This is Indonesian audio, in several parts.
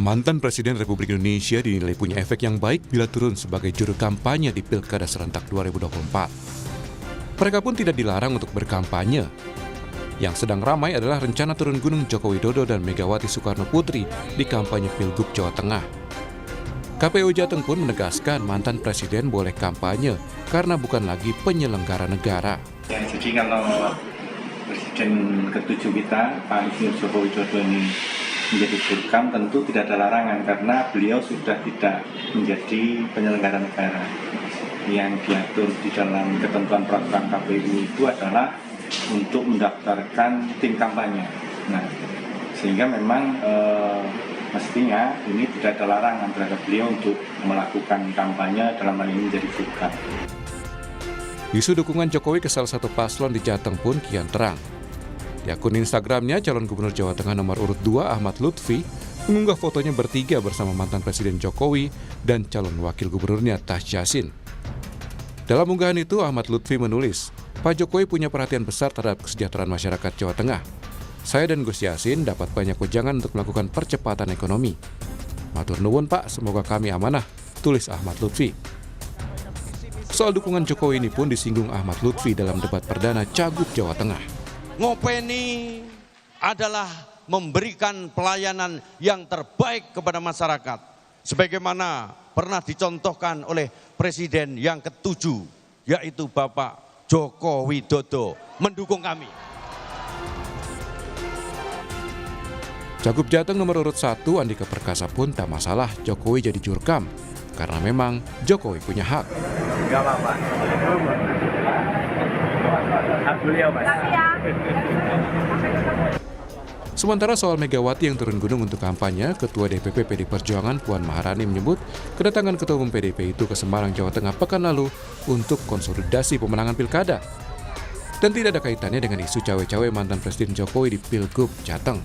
Mantan Presiden Republik Indonesia dinilai punya efek yang baik bila turun sebagai juru kampanye di Pilkada serentak 2024. Mereka pun tidak dilarang untuk berkampanye. Yang sedang ramai adalah rencana turun gunung Joko Widodo dan Megawati Soekarno Putri di kampanye Pilgub Jawa Tengah. KPU Jateng pun menegaskan mantan presiden boleh kampanye karena bukan lagi penyelenggara negara. Ya, jadi kalau Presiden ke-7 kita, Pak Insinyur Joko Widodo ini menjadi jurkam, tentu tidak ada larangan karena beliau sudah tidak menjadi penyelenggara negara. Yang diatur di dalam ketentuan peraturan KPU itu adalah untuk mendaftarkan tim kampanye. Nah, sehingga memang mestinya ini tidak ada larangan terhadap beliau untuk melakukan kampanye dalam hal ini menjadi jurkam. Isu dukungan Jokowi ke salah satu paslon di Jateng pun kian terang. Di akun Instagramnya, calon gubernur Jawa Tengah nomor urut 2 Ahmad Lutfi mengunggah fotonya bertiga bersama mantan Presiden Jokowi dan calon wakil gubernurnya Tash Yassin. Dalam unggahan itu, Ahmad Lutfi menulis, Pak Jokowi punya perhatian besar terhadap kesejahteraan masyarakat Jawa Tengah. Saya dan Gus Yassin dapat banyak wejangan untuk melakukan percepatan ekonomi. Matur nuwun Pak, semoga kami amanah, tulis Ahmad Lutfi. Soal dukungan Jokowi ini pun disinggung Ahmad Lutfi dalam debat perdana Cagup Jawa Tengah. Ngopeni adalah memberikan pelayanan yang terbaik kepada masyarakat. Sebagaimana pernah dicontohkan oleh Presiden yang ke-7, yaitu Bapak Joko Widodo, mendukung kami. Cagup Jateng nomor urut 1 Andika Perkasa pun tak masalah Jokowi jadi jurkam, karena memang Jokowi punya hak. Enggak apa-apa. Hak beliau, Mas. Sementara soal Megawati yang turun gunung untuk kampanye, Ketua DPP PD Perjuangan Puan Maharani menyebut kedatangan Ketua Umum PDIP itu ke Semarang, Jawa Tengah pekan lalu untuk konsolidasi pemenangan pilkada. Dan tidak ada kaitannya dengan isu cawe-cawe mantan Presiden Jokowi di Pilgub Jateng.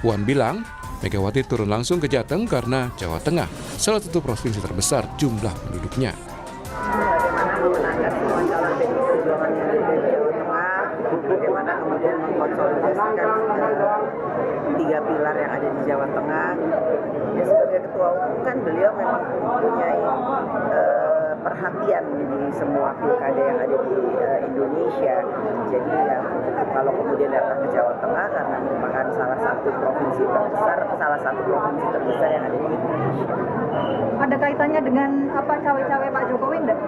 Puan bilang, Megawati turun langsung ke Jateng karena Jawa Tengah salah satu provinsi terbesar jumlah penduduknya. Bagaimana memenangkan semua calon PDI Perjuangan yang ada di Jawa Tengah, bagaimana kemudian mengkonsolidasikan tiga pilar yang ada di Jawa Tengah. Ya, sebagai ketua umum kan beliau memang mempunyai perhatian di semua pilkada yang ada di Indonesia. Jadi ya, kalau kemudian datang ke Jawa Tengah karena merupakan salah satu provinsi terbesar yang ada di Indonesia. Ada kaitannya dengan apa cawe-cawe Pak Jokowi enggak?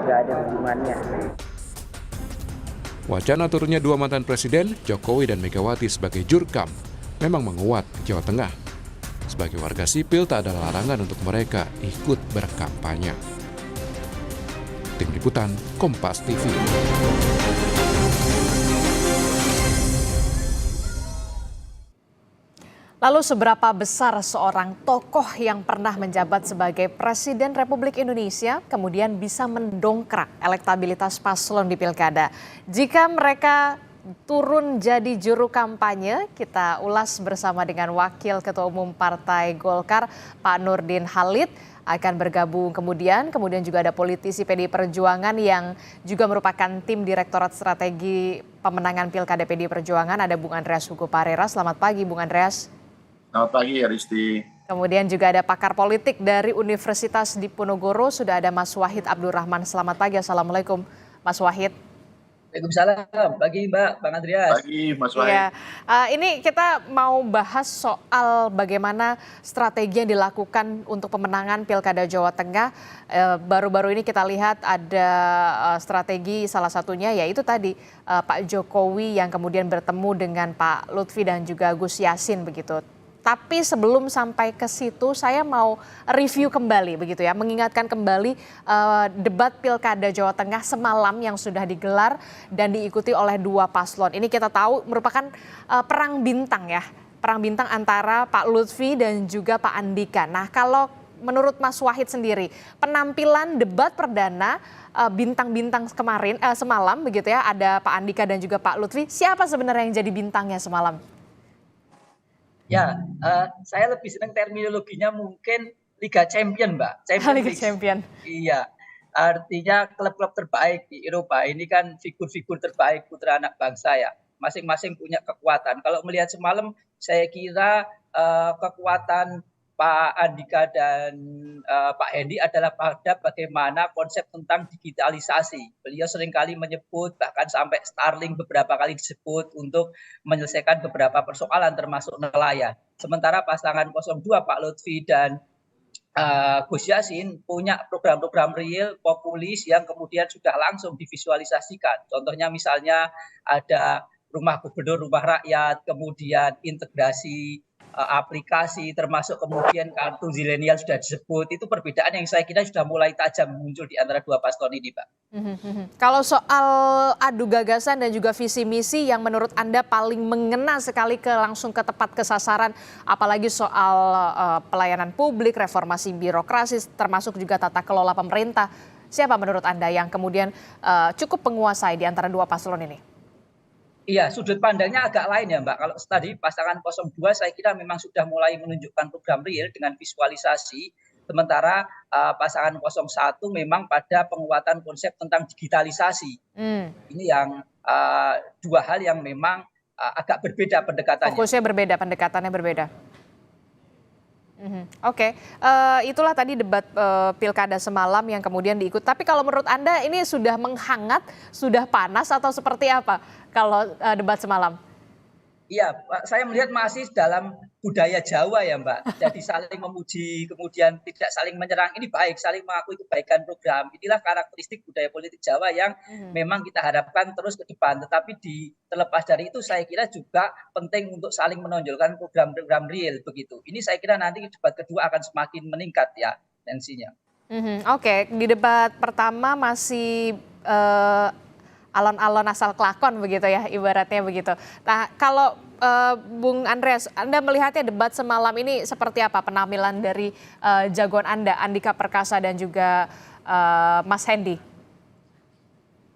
Enggak ada hubungannya. Wacana turunnya dua mantan presiden, Jokowi dan Megawati sebagai jurkam, memang menguat di Jawa Tengah. Sebagai warga sipil tak ada larangan untuk mereka ikut berkampanye. Tim Liputan, Kompas TV. Lalu seberapa besar seorang tokoh yang pernah menjabat sebagai Presiden Republik Indonesia kemudian bisa mendongkrak elektabilitas paslon di pilkada? Jika mereka turun jadi juru kampanye, kita ulas bersama dengan Wakil Ketua Umum Partai Golkar, Pak Nurdin Halid, akan bergabung kemudian juga ada politisi PDI Perjuangan yang juga merupakan tim Direktorat Strategi Pemenangan Pilkada PDI Perjuangan, ada Bung Andreas Hugo Parera. Selamat pagi Bung Andreas. Selamat pagi Aristi. Kemudian juga ada pakar politik dari Universitas Diponegoro, sudah ada Mas Wahid Abdurrahman. Selamat pagi, Assalamualaikum Mas Wahid. Waalaikumsalam, pagi Mbak, Bang Andreas. Pagi Mas Wahid. Ya, ini kita mau bahas soal bagaimana strategi yang dilakukan untuk pemenangan Pilkada Jawa Tengah. Baru-baru ini kita lihat ada strategi salah satunya yaitu tadi Pak Jokowi yang kemudian bertemu dengan Pak Lutfi dan juga Gus Yassin begitu. Tapi sebelum sampai ke situ saya mau review kembali begitu ya, mengingatkan kembali debat Pilkada Jawa Tengah semalam yang sudah digelar dan diikuti oleh dua paslon. Ini kita tahu merupakan perang bintang ya, perang bintang antara Pak Lutfi dan juga Pak Andika. Nah, kalau menurut Mas Wahid sendiri, penampilan debat perdana bintang-bintang kemarin semalam begitu ya, ada Pak Andika dan juga Pak Lutfi. Siapa sebenarnya yang jadi bintangnya semalam? Ya, saya lebih senang terminologinya mungkin Liga Champion, Mbak. Liga Champion. Iya, artinya klub-klub terbaik di Eropa. Ini kan figur-figur terbaik putra anak bangsa ya. Masing-masing punya kekuatan. Kalau melihat semalam saya kira kekuatan Pak Andika dan Pak Hendy adalah pada bagaimana konsep tentang digitalisasi. Beliau seringkali menyebut, bahkan sampai Starlink beberapa kali disebut untuk menyelesaikan beberapa persoalan termasuk nelayan. Sementara pasangan 02 Pak Lutfi dan Gus Yassin punya program-program real populis yang kemudian sudah langsung divisualisasikan. Contohnya misalnya ada rumah gubernur, rumah rakyat, kemudian integrasi aplikasi, termasuk kemudian kartu zilenial sudah disebut. Itu perbedaan yang saya kira sudah mulai tajam muncul di antara dua paslon ini, Pak. Kalau soal adu gagasan dan juga visi misi yang menurut Anda paling mengena sekali langsung ke tepat ke sasaran, apalagi soal pelayanan publik, reformasi birokrasi, termasuk juga tata kelola pemerintah, siapa menurut Anda yang kemudian cukup menguasai di antara dua paslon ini? Iya, sudut pandangnya agak lain ya, Mbak. Kalau tadi pasangan 02 saya kira memang sudah mulai menunjukkan program real dengan visualisasi, sementara pasangan 01 memang pada penguatan konsep tentang digitalisasi. Ini yang dua hal yang memang agak berbeda pendekatannya. Fokusnya berbeda, pendekatannya berbeda. Oke, itulah tadi debat pilkada semalam yang kemudian diikut. Tapi kalau menurut Anda ini sudah menghangat, sudah panas atau seperti apa kalau debat semalam? Iya, saya melihat masih dalam budaya Jawa ya, Mbak. Jadi saling memuji, kemudian tidak saling menyerang. Ini baik, saling mengakui kebaikan program. Inilah karakteristik budaya politik Jawa yang memang kita harapkan terus ke depan. Tetapi terlepas dari itu, saya kira juga penting untuk saling menonjolkan program-program real begitu. Ini saya kira nanti debat kedua akan semakin meningkat ya tensinya. Oke, di debat pertama masih alon-alon asal kelakon begitu ya, ibaratnya begitu. Nah, kalau Bung Andreas, Anda melihatnya debat semalam ini seperti apa penampilan dari jagoan Anda, Andika Perkasa dan juga Mas Hendy?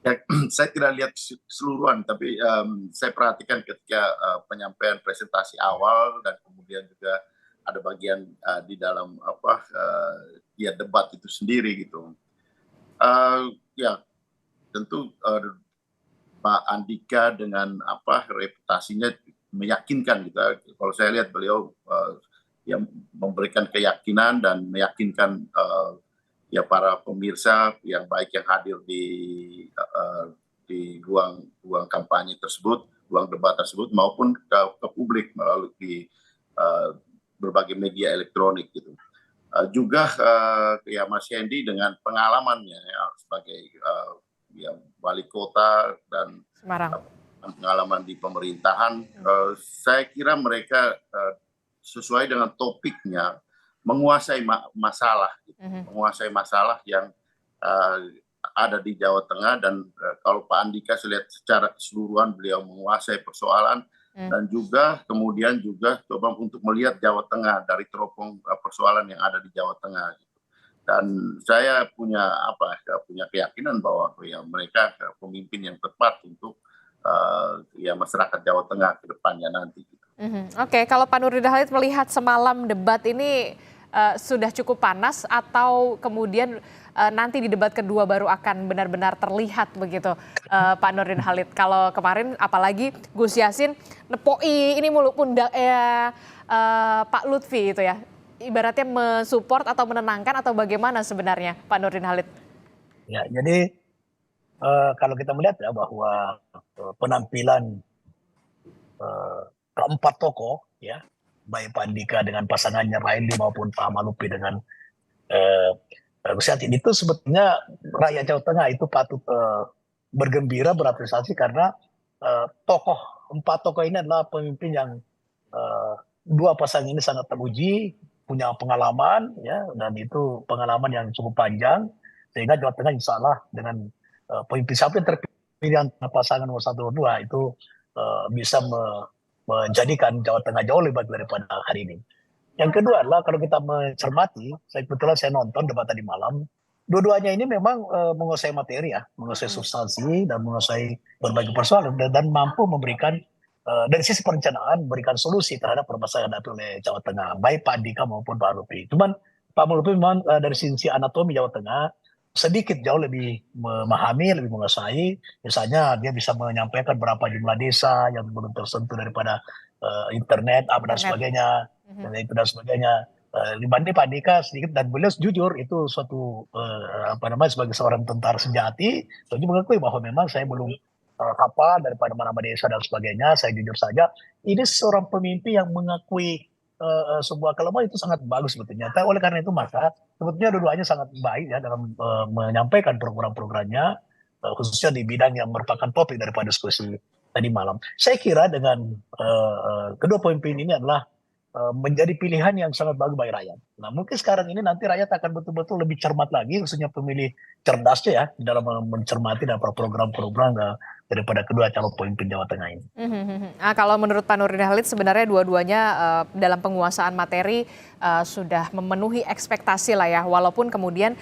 Ya, saya tidak lihat keseluruhan, tapi saya perhatikan ketika penyampaian presentasi awal dan kemudian juga ada bagian di dalam ya debat itu sendiri gitu. Ya, tentu Pak Andika dengan reputasinya meyakinkan gitu. Kalau saya lihat beliau yang memberikan keyakinan dan meyakinkan ya para pemirsa yang baik yang hadir di ruang kampanye tersebut, ruang debat tersebut maupun ke publik melalui berbagai media elektronik gitu. Juga ya Mas Hendy dengan pengalamannya ya, sebagai ya wali kota dan pengalaman di pemerintahan, saya kira mereka sesuai dengan topiknya menguasai masalah, menguasai masalah yang ada di Jawa Tengah dan kalau Pak Andika saya lihat secara keseluruhan beliau menguasai persoalan dan juga kemudian juga coba untuk melihat Jawa Tengah dari teropong persoalan yang ada di Jawa Tengah. Dan saya punya keyakinan bahwa ya mereka pemimpin yang tepat untuk ya masyarakat Jawa Tengah ke depannya nanti. Oke, kalau Pak Nurdin Halid melihat semalam debat ini sudah cukup panas atau kemudian nanti di debat kedua baru akan benar-benar terlihat begitu Pak Nurdin Halid? Kalau kemarin apalagi Gus Yassin nepoi ini mulu pundak Pak Lutfi itu ya. Ibaratnya mensupport atau menenangkan atau bagaimana sebenarnya Pak Nurdin Halid? Ya, jadi kalau kita melihat ya bahwa penampilan keempat tokoh ya, baik Pak Andika dengan pasangannya Raindi maupun Pak Malupi dengan Gus Yassin itu sebetulnya rakyat Jawa Tengah itu patut bergembira, berapresiasi karena empat tokoh ini adalah pemimpin yang dua pasangan ini sangat teruji, punya pengalaman ya, dan itu pengalaman yang cukup panjang sehingga Jawa Tengah insya Allah dengan pemimpin siapa yang terpilih antara pasangan 1-2 itu bisa menjadikan Jawa Tengah jauh lebih baik daripada hari ini. Yang kedua adalah kalau kita mencermati, kebetulan saya nonton debat tadi malam, dua-duanya ini memang menguasai materi ya, menguasai substansi dan menguasai berbagai persoalan dan mampu memberikan dari sisi perencanaan memberikan solusi terhadap permasalahan yang dihadapi oleh Jawa Tengah, baik Pak Andika maupun Pak Malupi. Cuman Pak Malupi memang dari sisi anatomi Jawa Tengah sedikit jauh lebih memahami, lebih menguasai. Misalnya dia bisa menyampaikan berapa jumlah desa yang belum tersentuh daripada internet apa dan Internet. sebagainya, dan itu dan sebagainya. Dibanding Pak Andika sedikit, dan beliau jujur itu suatu sebagai seorang tentara sejati, saya mengakui bahwa memang saya belum hafal daripada mana desa dan sebagainya. Saya jujur saja, ini seorang pemimpin yang mengakui sebuah kelemahan itu sangat bagus sebetulnya. Tapi oleh karena itu maka sebetulnya dua-duanya sangat baik ya dalam menyampaikan program-programnya, khususnya di bidang yang merupakan topik daripada diskusi tadi malam. Saya kira dengan kedua pemimpin ini adalah menjadi pilihan yang sangat bagus bagi rakyat. Nah, mungkin sekarang ini nanti rakyat akan betul-betul lebih cermat lagi, khususnya pemilih cerdasnya ya, dalam mencermati dan program-program daripada kedua calon pemimpin Jawa Tengah ini. Kalau menurut Pak Nurdin Halid, sebenarnya dua-duanya dalam penguasaan materi sudah memenuhi ekspektasi lah ya, walaupun kemudian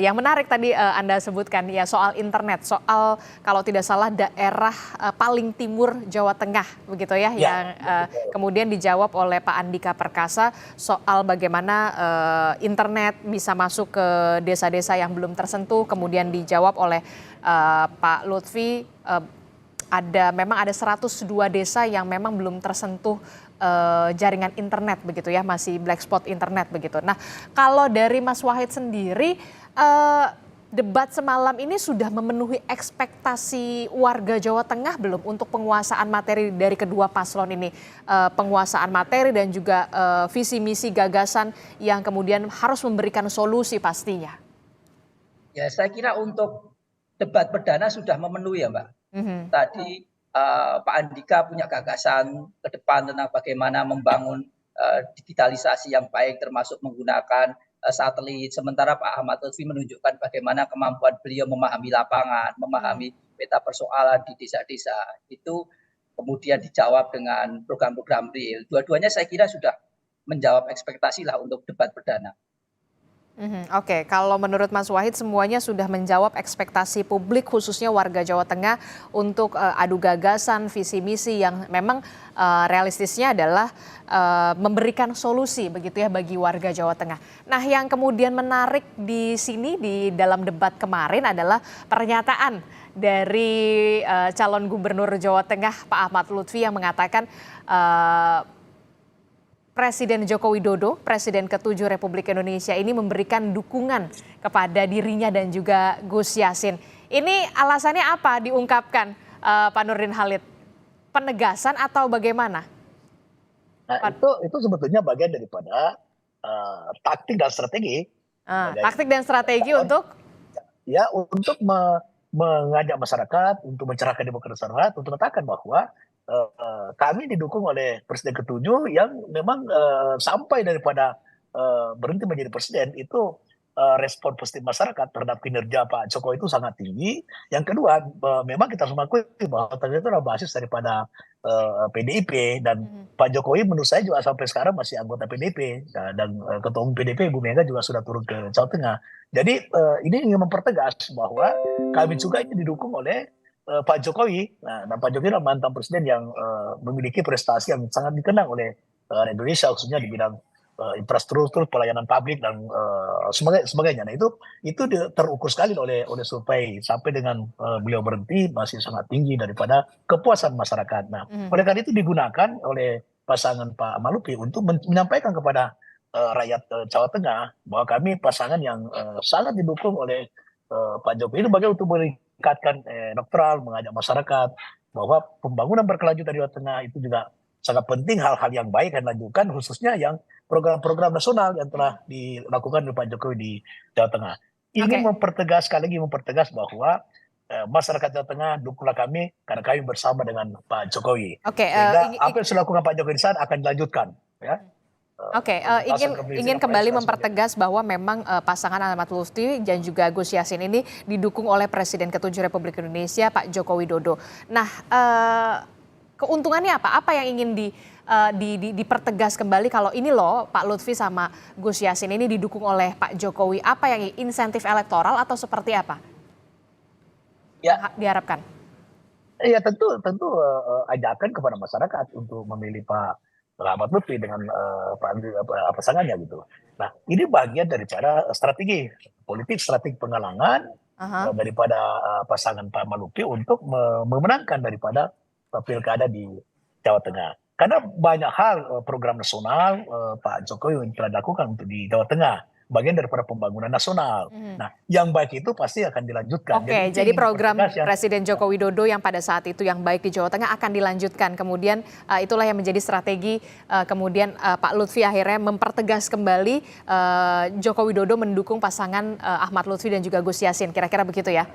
yang menarik tadi Anda sebutkan ya soal internet, soal kalau tidak salah daerah paling timur Jawa Tengah begitu ya, yang kemudian dijawab oleh Pak Andika Perkasa soal bagaimana internet bisa masuk ke desa-desa yang belum tersentuh, kemudian dijawab oleh Pak Lutfi memang ada 102 desa yang memang belum tersentuh jaringan internet begitu ya, masih black spot internet begitu. Nah, kalau dari Mas Wahid sendiri, debat semalam ini sudah memenuhi ekspektasi warga Jawa Tengah belum untuk penguasaan materi dari kedua paslon ini? Penguasaan materi dan juga visi misi gagasan yang kemudian harus memberikan solusi pastinya. Ya, saya kira untuk debat perdana sudah memenuhi ya Mbak. Tadi Pak Andika punya gagasan ke depan tentang bagaimana membangun digitalisasi yang baik termasuk menggunakan satelit. Sementara Pak Ahmad Lutfi menunjukkan bagaimana kemampuan beliau memahami lapangan, memahami peta persoalan di desa-desa. Itu kemudian dijawab dengan program-program real. Dua-duanya saya kira sudah menjawab ekspektasi lah untuk debat perdana. Oke, kalau menurut Mas Wahid semuanya sudah menjawab ekspektasi publik khususnya warga Jawa Tengah untuk adu gagasan, visi misi yang memang realistisnya adalah memberikan solusi begitu ya bagi warga Jawa Tengah. Nah, yang kemudian menarik di sini di dalam debat kemarin adalah pernyataan dari calon gubernur Jawa Tengah Pak Ahmad Lutfi yang mengatakan Presiden Joko Widodo, Presiden ke-7 Republik Indonesia ini memberikan dukungan kepada dirinya dan juga Gus Yassin. Ini alasannya apa diungkapkan Pak Nurdin Halid? Penegasan atau bagaimana? Nah, itu sebetulnya bagian daripada taktik dan strategi. Taktik dan strategi untuk? Ya, untuk mengajak masyarakat, untuk mencerahkan demokrasi masyarakat, untuk mengatakan bahwa kami didukung oleh Presiden ke-7 yang memang sampai daripada berhenti menjadi presiden itu respon positif masyarakat terhadap kinerja Pak Jokowi itu sangat tinggi. Yang kedua, memang kita semua akui bahwa ternyata itu adalah basis daripada PDIP dan Pak Jokowi menurut saya juga sampai sekarang masih anggota PDIP dan Ketua Umum PDIP Ibu Mega juga sudah turun ke Jawa Tengah. Jadi ini ingin mempertegas bahwa kami juga ini didukung oleh Pak Jokowi. Nah, dan Pak Jokowi adalah mantan presiden yang memiliki prestasi yang sangat dikenang oleh Indonesia khususnya di bidang infrastruktur, pelayanan publik dan sebagainya. Nah, itu terukur sekali oleh survei sampai dengan beliau berhenti masih sangat tinggi daripada kepuasan masyarakat. Nah, oleh karena itu digunakan oleh pasangan Pak Malupi untuk menyampaikan kepada rakyat Jawa Tengah bahwa kami pasangan yang sangat didukung oleh Pak Jokowi. Ini bagaimana untuk meningkatkan neutral, mengajak masyarakat bahwa pembangunan berkelanjutan di Jawa Tengah itu juga sangat penting, hal-hal yang baik yang dilakukan khususnya yang program-program nasional yang telah dilakukan oleh Pak Jokowi di Jawa Tengah. Ini sekali lagi mempertegas bahwa masyarakat Jawa Tengah dukunglah kami karena kami bersama dengan Pak Jokowi. Sehingga apa yang sudah dilakukan Pak Jokowi di sana akan dilanjutkan. Ya. Ingin kembali mempertegas bahwa memang pasangan Ahmad Lutfi dan juga Gus Yassin ini didukung oleh Presiden ke-7 Republik Indonesia Pak Joko Widodo. Nah, keuntungannya apa? Apa yang ingin dipertegas kembali kalau ini loh Pak Lutfi sama Gus Yassin ini didukung oleh Pak Jokowi? Apa yang insentif elektoral atau seperti apa? Ya, diharapkan. Iya tentu ajakan kepada masyarakat untuk memilih Pak Ahmad Lutfi dengan pasangannya gitu. Nah, ini bagian daripada strategi politik, strategi penghalangan daripada pasangan Pak Ahmad Lutfi untuk memenangkan daripada pilkada di Jawa Tengah. Karena banyak hal program nasional Pak Jokowi yang telah dilakukan untuk di Jawa Tengah, bagian daripada pembangunan nasional. Nah, yang baik itu pasti akan dilanjutkan. Oke, itu jadi ingin program dipertegas ya. Presiden Joko Widodo yang pada saat itu yang baik di Jawa Tengah akan dilanjutkan. Kemudian itulah yang menjadi strategi kemudian Pak Lutfi akhirnya mempertegas kembali Joko Widodo mendukung pasangan Ahmad Lutfi dan juga Gus Yassin. Kira-kira begitu ya?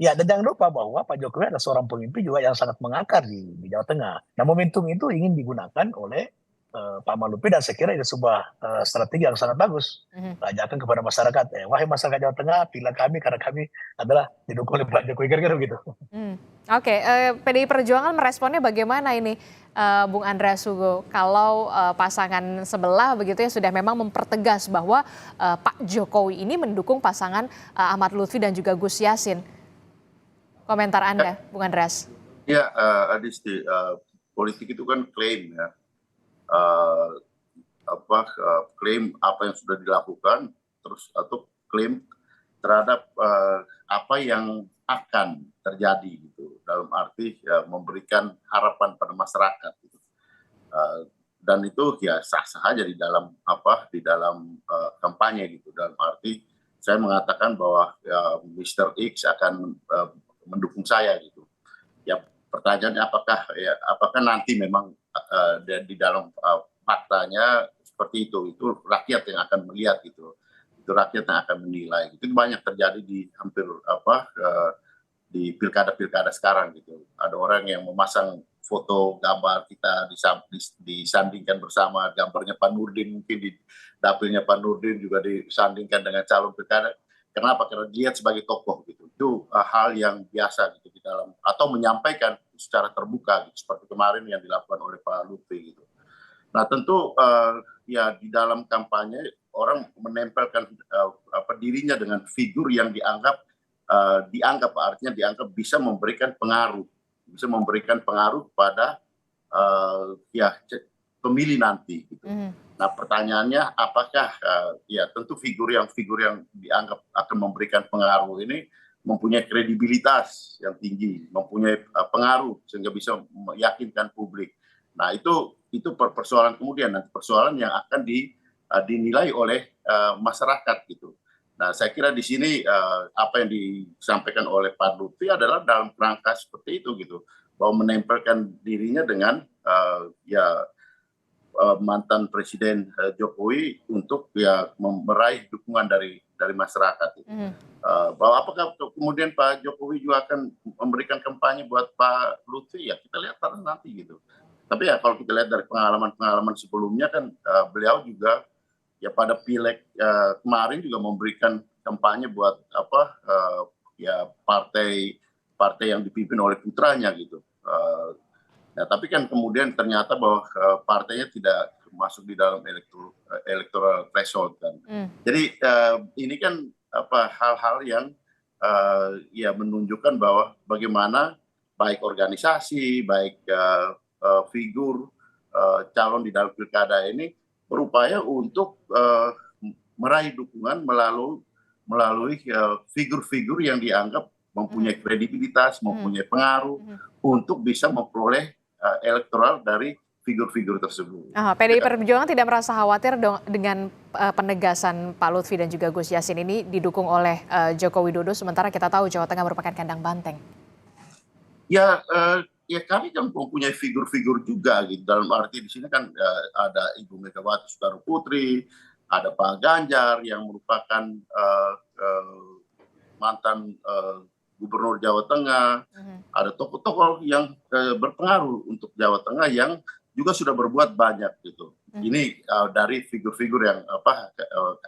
Ya, dan jangan lupa bahwa Pak Jokowi adalah seorang pemimpin juga yang sangat mengakar di Jawa Tengah. Nah, momentum itu ingin digunakan oleh Pak Malupi dan saya kira itu sebuah strategi yang sangat bagus. Ajakan kepada masyarakat, wahai masyarakat Jawa Tengah, pilih kami karena kami adalah didukung oleh Pak Jokowi, kira-kira begitu. Oke, PDI Perjuangan meresponnya bagaimana ini, Bung Andreas Hugo? Kalau pasangan sebelah begitu ya sudah memang mempertegas bahwa Pak Jokowi ini mendukung pasangan Ahmad Lutfi dan juga Gus Yassin. Komentar Anda, Bung Andreas? Ya, Adisti, politik itu kan klaim ya. Klaim apa yang sudah dilakukan, terus atau klaim terhadap apa yang akan terjadi gitu. Dalam arti memberikan harapan pada masyarakat. Gitu. Dan itu ya sah-sah aja di dalam kampanye gitu. Dalam arti saya mengatakan bahwa Mr. X akan mendukung saya gitu. Ya pertanyaannya apakah nanti memang di dalam faktanya seperti itu rakyat yang akan melihat gitu. Itu rakyat yang akan menilai. Itu banyak terjadi di hampir di pilkada-pilkada sekarang gitu. Ada orang yang memasang foto gambar kita disandingkan bersama gambarnya Pak Nurdin, mungkin di dapilnya Pak Nurdin juga disandingkan dengan calon pilkada. Kenapa? Karena dilihat sebagai tokoh gitu. Itu hal yang biasa gitu di dalam atau menyampaikan secara terbuka gitu, seperti kemarin yang dilakukan oleh Pak Lutfi gitu. Nah tentu ya di dalam kampanye orang menempelkan dirinya dengan figur yang dianggap artinya dianggap bisa memberikan pengaruh pada pemilih nanti gitu. Nah pertanyaannya apakah ya tentu figur yang dianggap akan memberikan pengaruh ini mempunyai kredibilitas yang tinggi, mempunyai pengaruh sehingga bisa meyakinkan publik. Nah itu persoalan kemudian, nanti persoalan yang akan dinilai oleh masyarakat gitu. Nah saya kira di sini apa yang disampaikan oleh Pak Lutfi adalah dalam kerangka seperti itu gitu, bahwa menempelkan dirinya dengan mantan Presiden Jokowi untuk meraih dukungan dari masyarakat. Bahwa apakah kemudian Pak Jokowi juga akan memberikan kampanye buat Pak Lutfi, ya kita lihat nanti gitu. Tapi ya kalau kita lihat dari pengalaman sebelumnya kan beliau juga ya pada pileg kemarin juga memberikan kampanye buat partai yang dipimpin oleh putranya gitu. Nah, tapi kan kemudian ternyata bahwa partainya tidak masuk di dalam electoral threshold kan. Jadi ini kan hal-hal yang menunjukkan bahwa bagaimana baik organisasi, baik figur calon di dalam pilkada ini berupaya untuk meraih dukungan melalui figur-figur yang dianggap mempunyai kredibilitas, mempunyai pengaruh untuk bisa memperoleh elektoral dari figur-figur tersebut. PDI Perjuangan tidak merasa khawatir dengan penegasan Pak Lutfi dan juga Gus Yassin ini didukung oleh Joko Widodo, sementara kita tahu Jawa Tengah merupakan kandang banteng. Ya kami kan mempunyai figur-figur juga gitu. Dalam arti di sini kan ada Ibu Megawati Soekarno Putri, ada Pak Ganjar yang merupakan mantan Gubernur Jawa Tengah, ada tokoh-tokoh yang berpengaruh untuk Jawa Tengah yang juga sudah berbuat banyak gitu. Ini dari figur-figur yang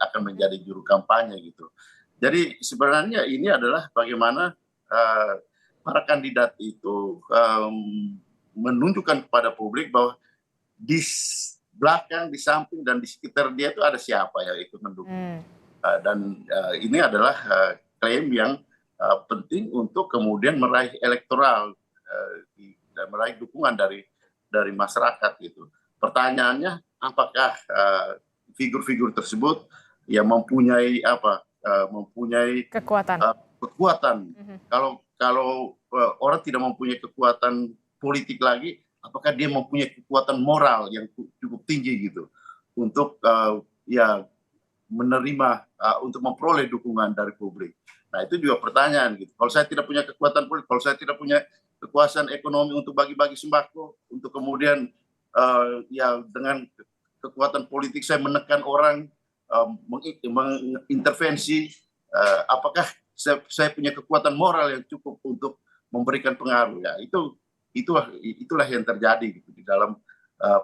akan menjadi juru kampanye gitu. Jadi sebenarnya ini adalah bagaimana para kandidat itu menunjukkan kepada publik bahwa di belakang, di samping dan di sekitar dia itu ada siapa yang ikut mendukung. Dan ini adalah klaim yang penting untuk kemudian meraih elektoral dan meraih dukungan dari masyarakat gitu. Pertanyaannya apakah figur-figur tersebut ya mempunyai kekuatan. Kalau orang tidak mempunyai kekuatan politik lagi, apakah dia mempunyai kekuatan moral yang cukup tinggi gitu untuk ya menerima untuk memperoleh dukungan dari publik. Nah itu juga pertanyaan gitu. Kalau saya tidak punya kekuatan politik, kalau saya tidak punya kekuasaan ekonomi untuk bagi-bagi sembako, untuk kemudian ya dengan kekuatan politik saya menekan orang, mengintervensi, apakah saya punya kekuatan moral yang cukup untuk memberikan pengaruh? Ya itulah yang terjadi gitu di dalam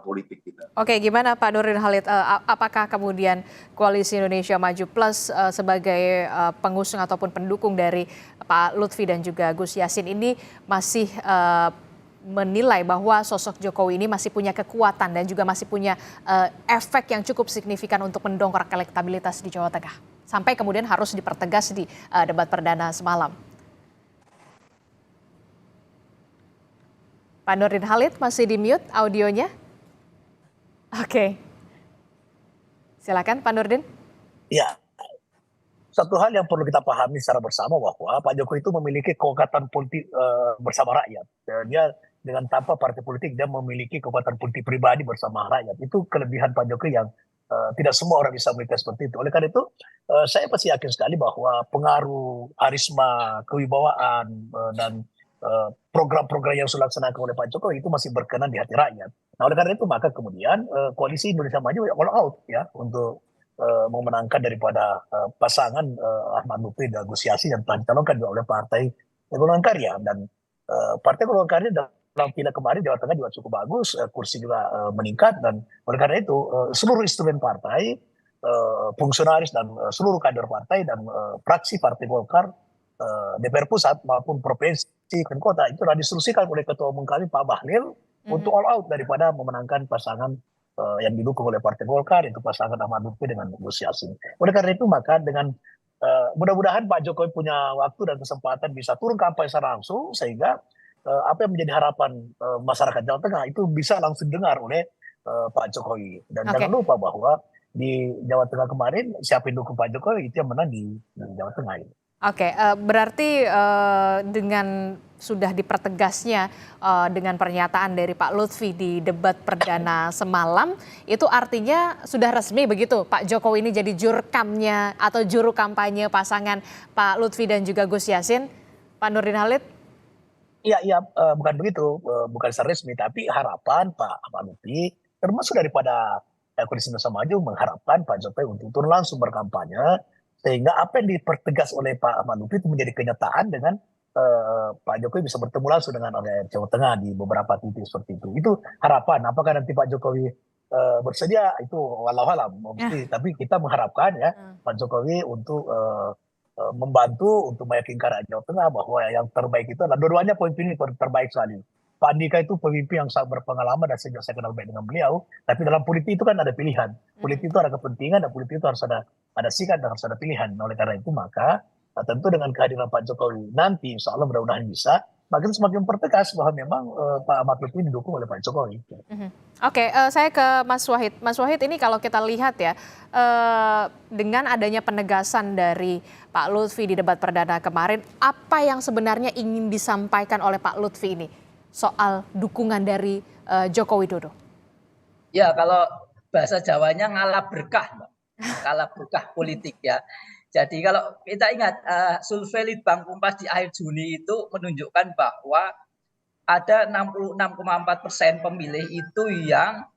politik kita. Oke, gimana Pak Nurdin Halid? Apakah kemudian Koalisi Indonesia Maju Plus sebagai pengusung ataupun pendukung dari Pak Lutfi dan juga Gus Yassin ini masih menilai bahwa sosok Jokowi ini masih punya kekuatan dan juga masih punya efek yang cukup signifikan untuk mendongkrak elektabilitas di Jawa Tengah, sampai kemudian harus dipertegas di debat perdana semalam? Pak Nurdin Halid masih di mute audionya. Oke. Silakan Pak Nurdin. Ya, satu hal yang perlu kita pahami secara bersama bahwa Pak Jokowi itu memiliki kekuatan politik bersama rakyat. Dia dengan tanpa partai politik dia memiliki kekuatan politik pribadi bersama rakyat. Itu kelebihan Pak Jokowi yang tidak semua orang bisa memiliki seperti itu. Oleh karena itu, saya pasti yakin sekali bahwa pengaruh, karisma, kewibawaan dan program-program yang sudah dilaksanakan oleh Pak Jokowi itu masih berkenan di hati rakyat. Nah, oleh karena itu maka kemudian Koalisi Indonesia Maju all out ya untuk memenangkan daripada pasangan Ahmad Lutfi dan Gus Yassin yang telah dicalonkan oleh Partai Golongan Karya, dan Partai Golongan Karya dalam pileg kemarin Jawa Tengah juga cukup bagus, kursi juga meningkat, dan oleh karena itu seluruh instrumen partai, fungsionaris dan seluruh kader partai dan fraksi Partai Golkar, DPR pusat maupun provinsi dan kota itu sudah diinstruksikan oleh Ketua Umum kami Pak Bahlil untuk all out daripada memenangkan pasangan yang didukung oleh Partai Golkar, itu pasangan Ahmad Lutfi dengan Gus Yassin. Oleh karena itu maka dengan mudah-mudahan Pak Jokowi punya waktu dan kesempatan bisa turun kampanye secara langsung, sehingga apa yang menjadi harapan masyarakat Jawa Tengah itu bisa langsung dengar oleh Pak Jokowi. Dan jangan lupa bahwa di Jawa Tengah kemarin siapa yang dukung Pak Jokowi itu yang menang di Jawa Tengah ini. Oke, berarti dengan sudah dipertegasnya dengan pernyataan dari Pak Lutfi di debat perdana semalam, itu artinya sudah resmi begitu Pak Jokowi ini jadi jurkamnya atau juru kampanye pasangan Pak Lutfi dan juga Gus Yassin, Pak Nurdin Halid? Iya, bukan begitu, bukan secara resmi, tapi harapan Pak Ahmad Lutfi termasuk daripada Koalisi Indonesia Maju mengharapkan Pak Jokowi untuk turun langsung berkampanye, sehingga apa yang dipertegas oleh Pak Ahmad Lutfi itu menjadi kenyataan dengan Pak Jokowi bisa bertemu langsung dengan rakyat Jawa Tengah di beberapa titik seperti itu. Itu harapan. Apakah nanti Pak Jokowi bersedia itu walau alam, tapi kita mengharapkan ya Pak Jokowi untuk membantu untuk meyakinkan rakyat Jawa Tengah bahwa yang terbaik itu adalah dua-duanya pemimpin terbaik sekali. Pak Andika itu pemimpin yang sangat berpengalaman dan sejak saya kenal baik dengan beliau. Tapi dalam politik itu kan ada pilihan. Politik itu ada kepentingan dan politik itu harus ada sikap dan harus ada pilihan. Nah, oleh karena itu maka tentu dengan kehadiran Pak Jokowi nanti insya Allah mudah-mudahan bisa makin semakin mempertegas bahwa memang Pak Ahmad Lutfi didukung oleh Pak Jokowi. Oke, saya ke Mas Wahid. Mas Wahid, ini kalau kita lihat ya, dengan adanya penegasan dari Pak Lutfi di debat perdana kemarin, apa yang sebenarnya ingin disampaikan oleh Pak Lutfi ini soal dukungan dari Joko Widodo? Ya, kalau bahasa Jawanya ngalah berkah, Mbak. Ngalah berkah politik ya. Jadi kalau kita ingat survei Litbang Kompas di akhir Juni itu menunjukkan bahwa ada 66,4% pemilih itu yang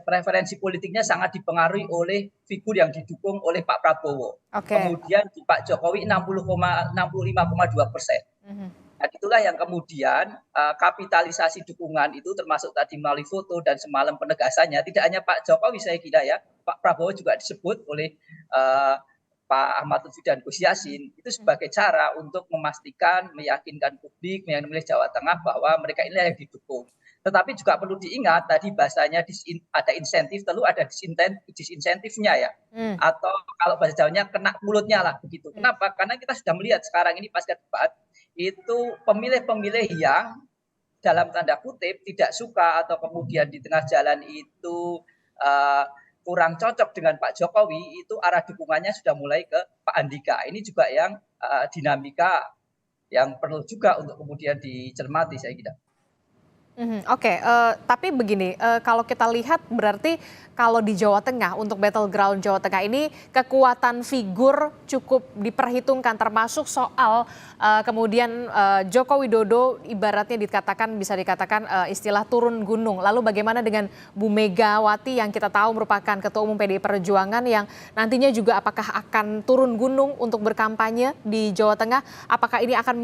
preferensi politiknya sangat dipengaruhi oleh figur yang didukung oleh Pak Prabowo. Kemudian di Pak Jokowi 65,2%. Nah, itulah yang kemudian kapitalisasi dukungan itu termasuk tadi melalui foto dan semalam penegasannya tidak hanya Pak Jokowi saya kira ya, Pak Prabowo juga disebut oleh Pak Ahmad Lutfi dan Gus Yassin itu sebagai cara untuk memastikan, meyakinkan publik, memilih Jawa Tengah bahwa mereka ini yang didukung. Tetapi juga perlu diingat tadi bahasanya ada insentif, lalu ada disinsentifnya ya. Atau kalau bahasa Jawanya kena mulutnya lah begitu. Kenapa? Karena kita sudah melihat sekarang ini pasca debat itu pemilih-pemilih yang dalam tanda kutip tidak suka atau kemudian di tengah jalan itu kurang cocok dengan Pak Jokowi, itu arah dukungannya sudah mulai ke Pak Andika. Ini juga yang dinamika yang perlu juga untuk kemudian dicermati saya kira. Oke, tapi begini, kalau kita lihat berarti kalau di Jawa Tengah untuk battleground Jawa Tengah ini kekuatan figur cukup diperhitungkan termasuk soal kemudian Joko Widodo ibaratnya bisa dikatakan istilah turun gunung. Lalu bagaimana dengan Bu Megawati yang kita tahu merupakan Ketua Umum PDI Perjuangan yang nantinya juga apakah akan turun gunung untuk berkampanye di Jawa Tengah? Apakah ini akan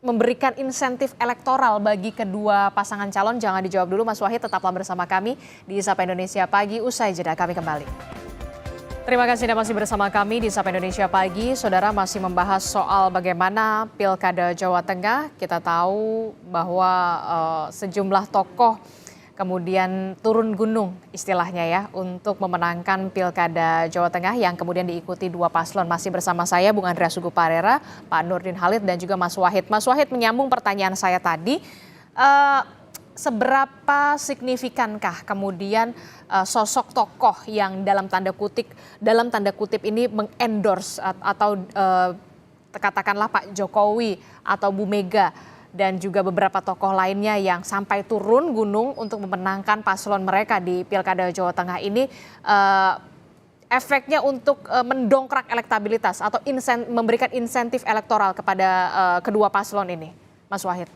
memberikan insentif elektoral bagi kedua pasangan calon? Jangan dijawab dulu Mas Wahid, tetaplah bersama kami di Sapa Indonesia Pagi, usai jeda kami kembali. Terima kasih Anda masih bersama kami di Sapa Indonesia Pagi. Saudara, masih membahas soal bagaimana Pilkada Jawa Tengah. Kita tahu bahwa sejumlah tokoh kemudian turun gunung istilahnya ya untuk memenangkan Pilkada Jawa Tengah yang kemudian diikuti dua paslon. Masih bersama saya Bung Andreas Hugo Parera, Pak Nurdin Halid dan juga Mas Wahid. Mas Wahid, menyambung pertanyaan saya tadi, seberapa signifikankah kemudian sosok tokoh yang dalam tanda kutip ini mengendorse atau katakanlah Pak Jokowi atau Bu Mega dan juga beberapa tokoh lainnya yang sampai turun gunung untuk memenangkan paslon mereka di Pilkada Jawa Tengah ini, efeknya untuk mendongkrak elektabilitas atau memberikan insentif elektoral kepada kedua paslon ini, Mas Wahid?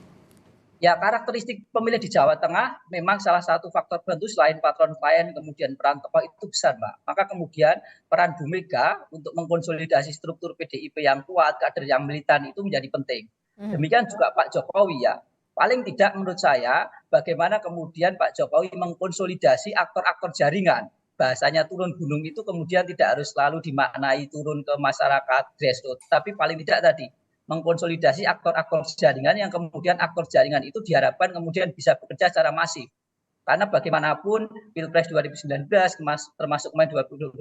Ya, karakteristik pemilih di Jawa Tengah memang salah satu faktor penentu selain patron klien, kemudian peran tokoh itu besar, Mbak. Maka kemudian peran Bu Mega untuk mengkonsolidasi struktur PDIP yang kuat, kader yang militan itu menjadi penting. Demikian juga Pak Jokowi ya. Paling tidak menurut saya bagaimana kemudian Pak Jokowi mengkonsolidasi aktor-aktor jaringan. Bahasanya turun gunung itu kemudian tidak harus selalu dimaknai turun ke masyarakat grassroots, tapi paling tidak tadi mengkonsolidasi aktor-aktor jaringan yang kemudian aktor jaringan itu diharapkan kemudian bisa bekerja secara masif. Karena bagaimanapun Pilpres 2019 termasuk Mei 2024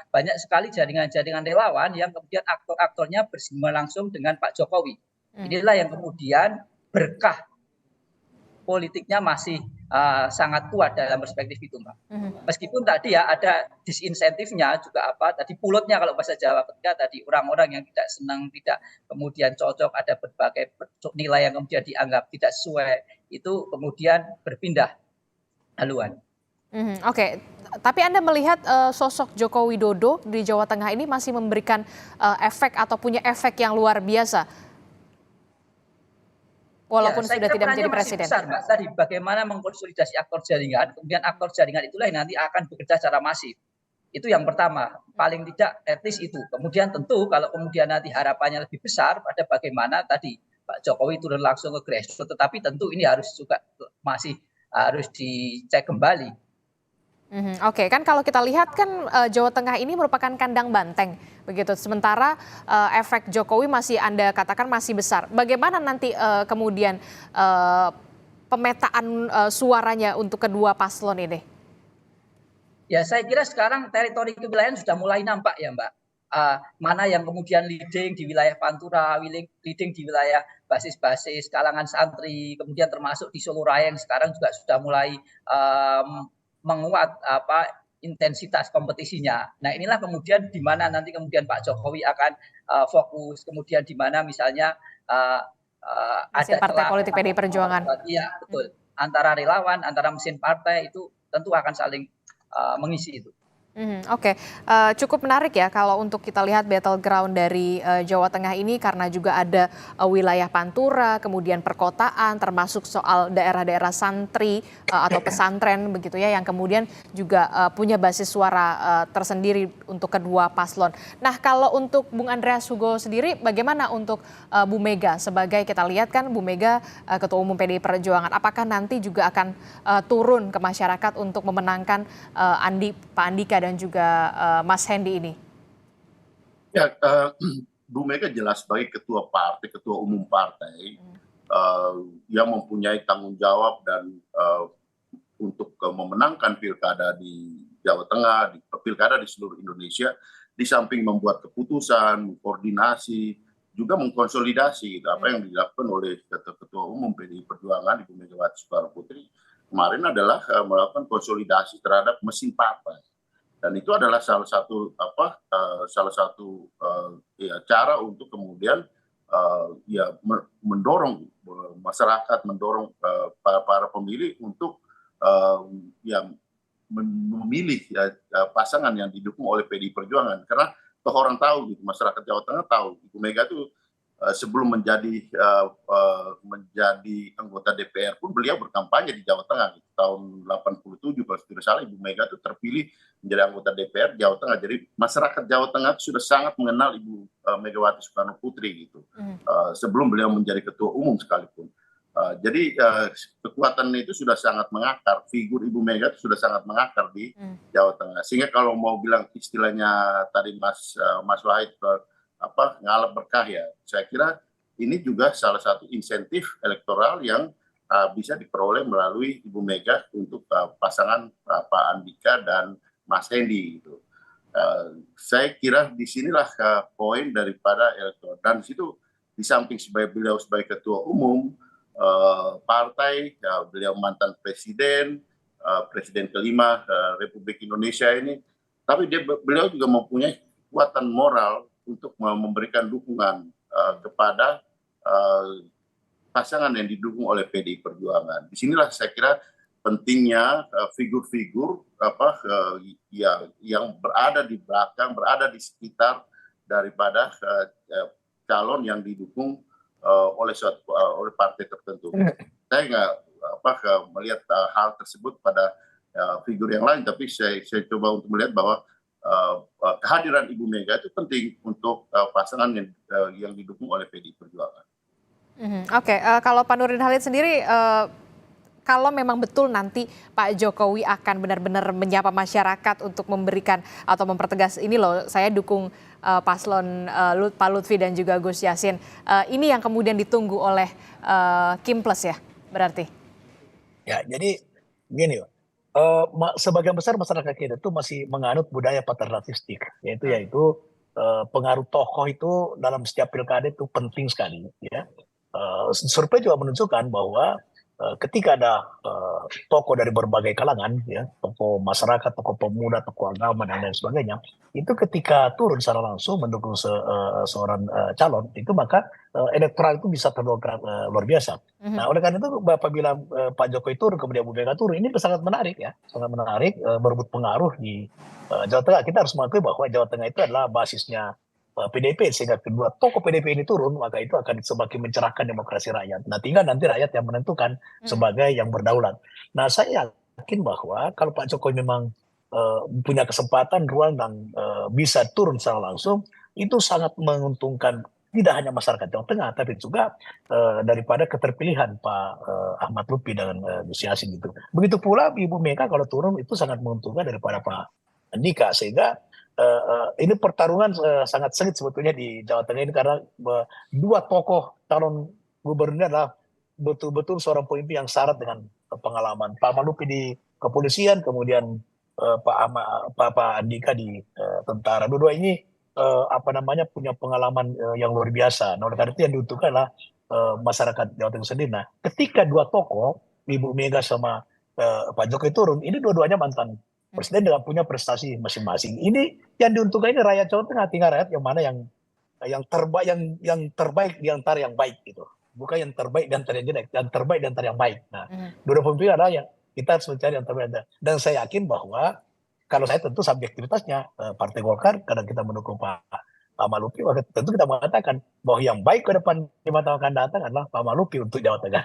banyak sekali jaringan-jaringan relawan yang kemudian aktor-aktornya bersinggungan langsung dengan Pak Jokowi. Inilah yang kemudian berkah politiknya masih sangat kuat dalam perspektif itu, Mbak. Meskipun tadi ya ada disinsentifnya juga tadi pulutnya kalau bahasa Jawa ketika tadi orang-orang yang tidak senang, tidak kemudian cocok, ada berbagai nilai yang kemudian dianggap tidak sesuai, itu kemudian berpindah haluan. Oke, tapi Anda melihat sosok Joko Widodo di Jawa Tengah ini masih memberikan efek atau punya efek yang luar biasa? Walaupun saya sudah kira tidak menjadi perannya masih presiden. besar, Mbak. Tadi bagaimana mengkonsolidasi aktor jaringan, kemudian aktor jaringan itulah yang nanti akan bekerja secara masif. Itu yang pertama, paling tidak etis itu. Kemudian tentu kalau kemudian nanti harapannya lebih besar pada bagaimana tadi Pak Jokowi turun langsung ke grassroots, tetapi tentu ini harus juga masih harus dicek kembali. Oke, kan kalau kita lihat kan Jawa Tengah ini merupakan kandang banteng begitu. Sementara efek Jokowi masih Anda katakan masih besar. Bagaimana nanti kemudian pemetaan suaranya untuk kedua paslon ini? Ya, saya kira sekarang teritori kewilayahan sudah mulai nampak ya, Mbak. Mana yang kemudian leading di wilayah Pantura, leading di wilayah basis-basis kalangan santri, kemudian termasuk di Solo Raya yang sekarang juga sudah mulai menguat intensitas kompetisinya. Nah, inilah kemudian di mana nanti kemudian Pak Jokowi akan fokus, kemudian di mana misalnya ada partai politik PDI Perjuangan. Iya, betul. Antara relawan, antara mesin partai itu tentu akan saling mengisi itu. Oke, cukup menarik ya kalau untuk kita lihat battleground dari Jawa Tengah ini karena juga ada wilayah Pantura, kemudian perkotaan, termasuk soal daerah-daerah santri atau pesantren begitu ya yang kemudian juga punya basis suara tersendiri untuk kedua paslon. Nah, kalau untuk Bung Andreas Hugo sendiri, bagaimana untuk Bu Mega sebagai kita lihat kan Bu Mega Ketua Umum PDI Perjuangan, apakah nanti juga akan turun ke masyarakat untuk memenangkan Pak Andika dan juga Mas Hendy ini? Ya, Bu Mega jelas sebagai ketua partai, ketua umum partai yang mempunyai tanggung jawab dan untuk memenangkan pilkada di Jawa Tengah, di pilkada di seluruh Indonesia, di samping membuat keputusan, koordinasi, juga mengkonsolidasi apa yang dilakukan oleh ketua umum PDI Perjuangan Ibu Megawati Soekarno Putri kemarin adalah melakukan konsolidasi terhadap mesin partai. Dan itu adalah salah satu cara untuk kemudian ya mendorong masyarakat, mendorong para pemilih untuk yang memilih pasangan yang didukung oleh PDI Perjuangan, karena toh orang tahu gitu, masyarakat Jawa Tengah tahu Ibu Mega itu sebelum menjadi anggota DPR pun beliau berkampanye di Jawa Tengah gitu. Tahun 87 kalau tidak salah Ibu Mega itu terpilih menjadi anggota DPR Jawa Tengah. Jadi masyarakat Jawa Tengah itu sudah sangat mengenal Ibu Megawati Soekarno Putri gitu sebelum beliau menjadi ketua umum sekalipun. Jadi kekuatan itu sudah sangat mengakar, figur Ibu Mega itu sudah sangat mengakar di Jawa Tengah. Sehingga kalau mau bilang istilahnya tadi Mas Wahid ngalap berkah ya, saya kira ini juga salah satu insentif elektoral yang bisa diperoleh melalui Ibu Mega untuk pasangan Pak Andika dan Mas Hendi gitu. Saya kira disinilah poin daripada elektoral, dan situ di samping beliau sebagai ketua umum partai, ya, beliau mantan presiden kelima Republik Indonesia ini, tapi beliau juga mempunyai kekuatan moral untuk memberikan dukungan kepada pasangan yang didukung oleh PDI Perjuangan. Disinilah saya kira pentingnya figur-figur yang berada di belakang, berada di sekitar daripada calon yang didukung oleh partai tertentu. Saya nggak melihat hal tersebut pada figur yang lain, tapi saya coba untuk melihat bahwa kehadiran Ibu Mega itu penting untuk pasangan yang didukung oleh PDI Perjuangan. Oke, kalau Pak Nurdin Halid sendiri, kalau memang betul nanti Pak Jokowi akan benar-benar menyapa masyarakat untuk memberikan atau mempertegas ini loh, saya dukung paslon Pak Lutfi dan juga Gus Yassin. Ini yang kemudian ditunggu oleh Kim Plus ya, berarti? Ya, jadi gini, sebagian besar masyarakat kita itu masih menganut budaya patriotistik, yaitu pengaruh tokoh itu dalam setiap pilkada itu penting sekali. Ya. Survei juga menunjukkan bahwa ketika ada tokoh dari berbagai kalangan, ya, tokoh masyarakat, tokoh pemuda, tokoh agama dan lain sebagainya, itu ketika turun secara langsung mendukung seorang calon, itu maka elektoral itu bisa terdongkrak luar biasa. Nah, oleh karena itu Bapak bilang Pak Jokowi turun, kemudian Bu Mega turun, ini sangat menarik ya, sangat menarik, berebut pengaruh di Jawa Tengah. Kita harus mengakui bahwa Jawa Tengah itu adalah basisnya PDIP, sehingga kedua tokoh PDIP ini turun, maka itu akan semakin mencerahkan demokrasi rakyat. Nah, tinggal nanti rakyat yang menentukan sebagai yang berdaulat. Nah, saya yakin bahwa kalau Pak Jokowi memang punya kesempatan, ruang, dan bisa turun secara langsung, itu sangat menguntungkan tidak hanya masyarakat Jawa Tengah, tapi juga daripada keterpilihan Pak Ahmad Lutfi dan Gus Yassin gitu. Begitu pula Ibu Mega kalau turun itu sangat menguntungkan daripada Pak Andika, sehingga ini pertarungan sangat sengit sebetulnya di Jawa Tengah ini, karena dua tokoh calon gubernur adalah betul-betul seorang pemimpin yang syarat dengan pengalaman. Pak Lutfi di kepolisian, kemudian Pak Andika di tentara. Dua-dua ini punya pengalaman yang luar biasa. Nah, oleh karena itu yang diuntungkan adalah masyarakat Jawa Tengah sendiri. Nah, ketika dua tokoh, Ibu Mega sama Pak Jokowi turun, ini dua-duanya mantan presiden dengan punya prestasi masing-masing. Ini yang diuntungkan ini rakyat Jawa Tengah, tinggal rakyat yang mana yang terbaik di antara yang baik gitu. Bukan yang terbaik di antara yang jelek, yang terbaik di antara yang baik. Nah, dua pemimpin adalah yang kita harus mencari yang terbaik. Dan saya yakin bahwa kalau saya tentu subjektivitasnya Partai Golkar, karena kita mendukung Pak Lutfi, maka tentu kita mengatakan bahwa yang baik ke depan 5 tahun akan datang adalah Pak Lutfi untuk Jawa Tengah.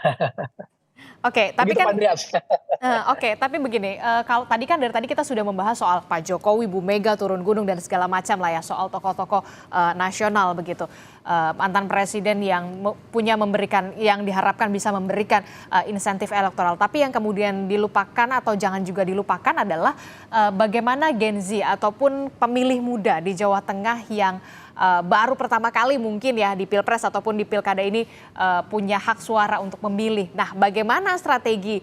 Oke, tapi begitu, kan tapi begini, kalau tadi kan dari tadi kita sudah membahas soal Pak Jokowi, Bu Mega turun gunung dan segala macam lah ya, soal tokoh-tokoh nasional begitu, mantan presiden yang memberikan, yang diharapkan bisa memberikan insentif elektoral. Tapi yang kemudian dilupakan atau jangan juga dilupakan adalah bagaimana Gen Z ataupun pemilih muda di Jawa Tengah yang baru pertama kali mungkin ya di Pilpres ataupun di Pilkada ini punya hak suara untuk memilih. Nah, bagaimana strategi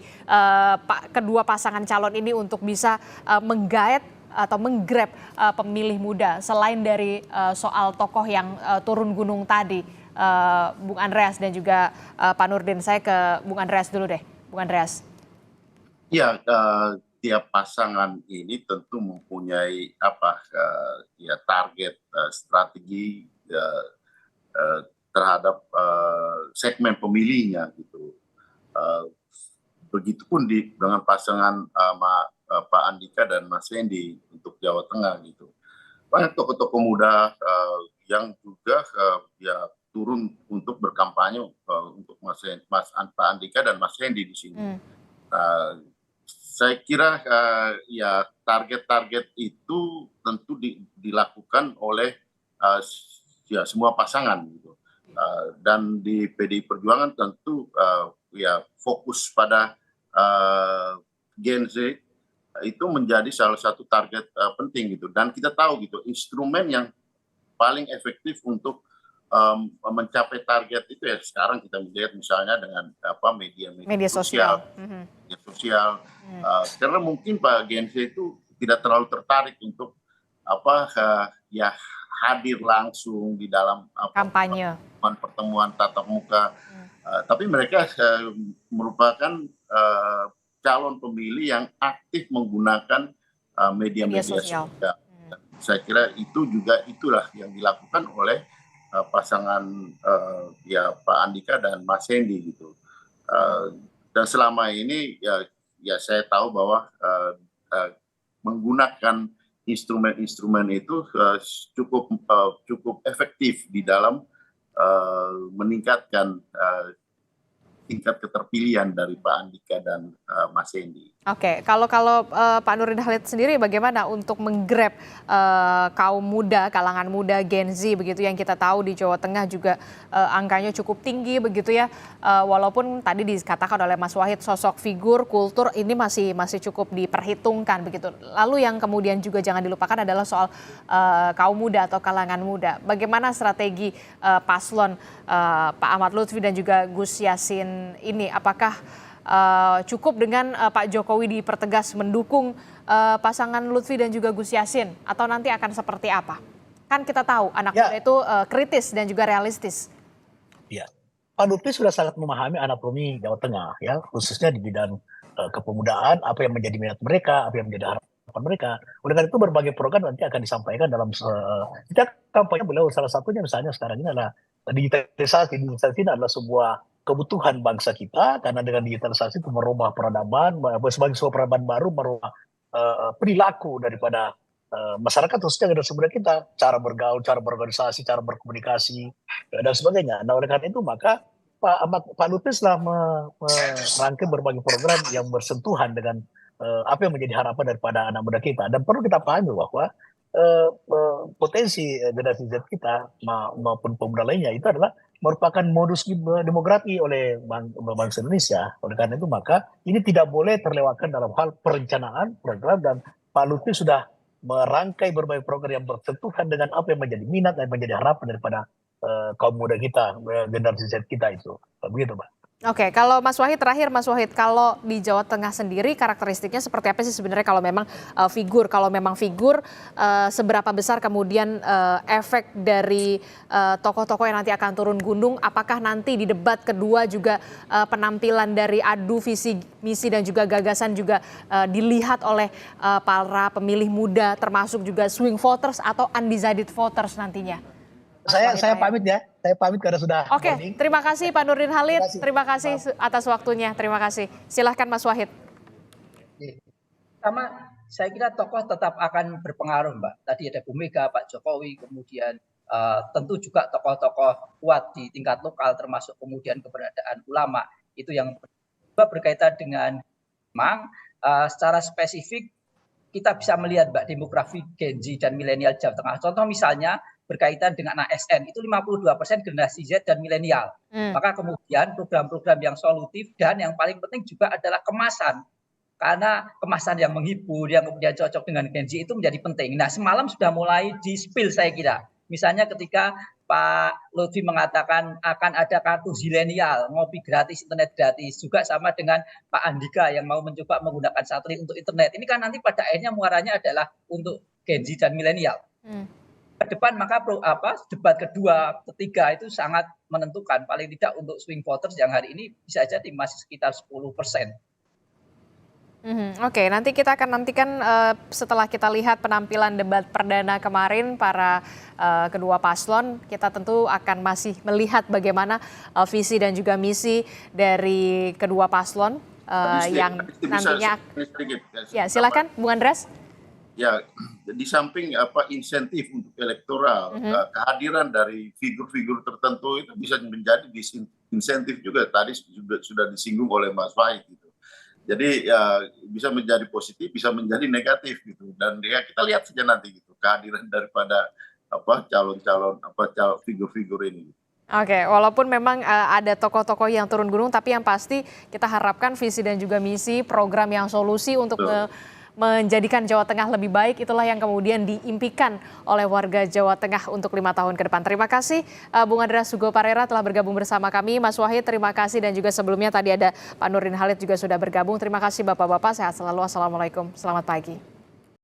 kedua pasangan calon ini untuk bisa menggait atau menggrab pemilih muda selain dari soal tokoh yang turun gunung tadi, Bung Andreas dan juga Pak Nurdin. Saya ke Bung Andreas dulu deh, Bung Andreas. Ya, tiap pasangan ini tentu mempunyai target, strategi, terhadap segmen pemilihnya gitu. Begitupun dengan pasangan Pak Andika dan Mas Hendi untuk Jawa Tengah gitu. Banyak tokoh-tokoh muda yang juga ya turun untuk berkampanye untuk Pak Andika dan Mas Hendi di sini. Saya kira ya target-target itu tentu dilakukan oleh ya semua pasangan gitu. Dan di PDI Perjuangan tentu ya fokus pada Gen Z itu menjadi salah satu target penting gitu. Dan kita tahu gitu instrumen yang paling efektif untuk mencapai target itu ya sekarang kita melihat misalnya dengan media sosial. Media sosial. Karena mungkin Pak Gen Z itu tidak terlalu tertarik untuk ya hadir langsung di dalam kampanye pertemuan tatap muka. Tapi mereka merupakan calon pemilih yang aktif menggunakan media-media sosial. Saya kira itulah yang dilakukan oleh pasangan ya Pak Andika dan Mas Hendi gitu. Dan selama ini ya saya tahu bahwa menggunakan instrumen-instrumen itu cukup efektif di dalam meningkatkan tingkat keterpilihan dari Pak Andika dan Mas Hendi. Oke, kalau Pak Nurdin Halid sendiri bagaimana untuk menggrab kaum muda, kalangan muda Gen Z begitu yang kita tahu di Jawa Tengah juga angkanya cukup tinggi begitu ya. Walaupun tadi dikatakan oleh Mas Wahid sosok figur kultur ini masih cukup diperhitungkan begitu. Lalu yang kemudian juga jangan dilupakan adalah soal kaum muda atau kalangan muda. Bagaimana strategi paslon Pak Ahmad Lutfi dan juga Gus Yassin ini? Apakah cukup dengan Pak Jokowi dipertegas mendukung pasangan Lutfi dan juga Gus Yassin atau nanti akan seperti apa? Kan kita tahu anak muda itu kritis dan juga realistis. Ya, Pak Lutfi sudah sangat memahami anatomi Jawa Tengah ya, khususnya di bidang kepemudaan, apa yang menjadi minat mereka, apa yang menjadi harapan mereka. Oleh karena itu berbagai program nanti akan disampaikan dalam setiap kampanye beliau. Salah satunya misalnya sekarang ini adalah digitalisasi. Digitalisasi ini adalah sebuah kebutuhan bangsa kita karena dengan digitalisasi itu merubah peradaban, sebagai sebuah peradaban baru, merubah perilaku daripada masyarakat khususnya generasi muda kita, cara bergaul, cara berorganisasi, cara berkomunikasi dan sebagainya. Nah oleh karena itu maka Pak Lutfi telah merangkai berbagai program yang bersentuhan dengan apa yang menjadi harapan daripada anak muda kita. Dan perlu kita pahami bahwa potensi generasi Z kita maupun pemuda lainnya itu adalah merupakan modus demografi oleh bangsa Indonesia. Oleh karena itu maka ini tidak boleh terlewatkan dalam hal perencanaan program, dan Pak Lutfi sudah merangkai berbagai program yang bersentuhan dengan apa yang menjadi minat dan menjadi harapan daripada kaum muda kita, generasi Z kita itu. Begitu, Pak. Oke, kalau Mas Wahid terakhir, Mas Wahid, kalau di Jawa Tengah sendiri karakteristiknya seperti apa sih sebenarnya kalau memang figur? Kalau memang figur, seberapa besar kemudian efek dari tokoh-tokoh yang nanti akan turun gunung? Apakah nanti di debat kedua juga penampilan dari adu visi misi dan juga gagasan juga dilihat oleh para pemilih muda, termasuk juga swing voters atau undecided voters nantinya? Saya pamit ya. Saya pamit karena sudah. Oke, terima kasih Pak Nurdin Halid. Terima kasih atas waktunya. Terima kasih. Silahkan Mas Wahid. Sama, saya kira tokoh tetap akan berpengaruh, Mbak. Tadi ada Bu Mega, Pak Jokowi, kemudian tentu juga tokoh-tokoh kuat di tingkat lokal, termasuk kemudian keberadaan ulama. Itu yang berkaitan dengan memang secara spesifik kita bisa melihat, Mbak, demografi Gen Z dan milenial Jawa Tengah. Contoh misalnya berkaitan dengan ASN, itu 52% generasi Z dan milenial. Maka kemudian program-program yang solutif dan yang paling penting juga adalah kemasan. Karena kemasan yang menghibur, yang kemudian cocok dengan Gen Z itu menjadi penting. Nah, semalam sudah mulai di-spill saya kira. Misalnya ketika Pak Lutfi mengatakan akan ada kartu zilenial, ngopi gratis, internet gratis. Juga sama dengan Pak Andika yang mau mencoba menggunakan satelit untuk internet. Ini kan nanti pada akhirnya muaranya adalah untuk Gen Z dan milenial. Ke depan maka debat kedua, ketiga itu sangat menentukan. Paling tidak untuk swing voters yang hari ini bisa jadi masih sekitar 10%. Oke, nanti kita akan nantikan setelah kita lihat penampilan debat perdana kemarin para kedua paslon, kita tentu akan masih melihat bagaimana visi dan juga misi dari kedua paslon yang nantinya. Ya, silakan, Bung Andreas. Ya, di samping insentif untuk elektoral, kehadiran dari figur-figur tertentu itu bisa menjadi disinsentif juga. Tadi sudah disinggung oleh Mas Wahid gitu. Jadi ya bisa menjadi positif, bisa menjadi negatif gitu. Dan ya kita lihat saja nanti gitu kehadiran daripada calon-calon figur-figur ini. Oke, walaupun memang ada tokoh-tokoh yang turun gunung, tapi yang pasti kita harapkan visi dan juga misi, program yang solusi untuk menjadikan Jawa Tengah lebih baik, itulah yang kemudian diimpikan oleh warga Jawa Tengah untuk 5 tahun ke depan. Terima kasih Bung Andreas Hugo Parera telah bergabung bersama kami. Mas Wahid, terima kasih, dan juga sebelumnya tadi ada Pak Nurdin Halid juga sudah bergabung. Terima kasih Bapak-Bapak, sehat selalu. Assalamualaikum, selamat pagi.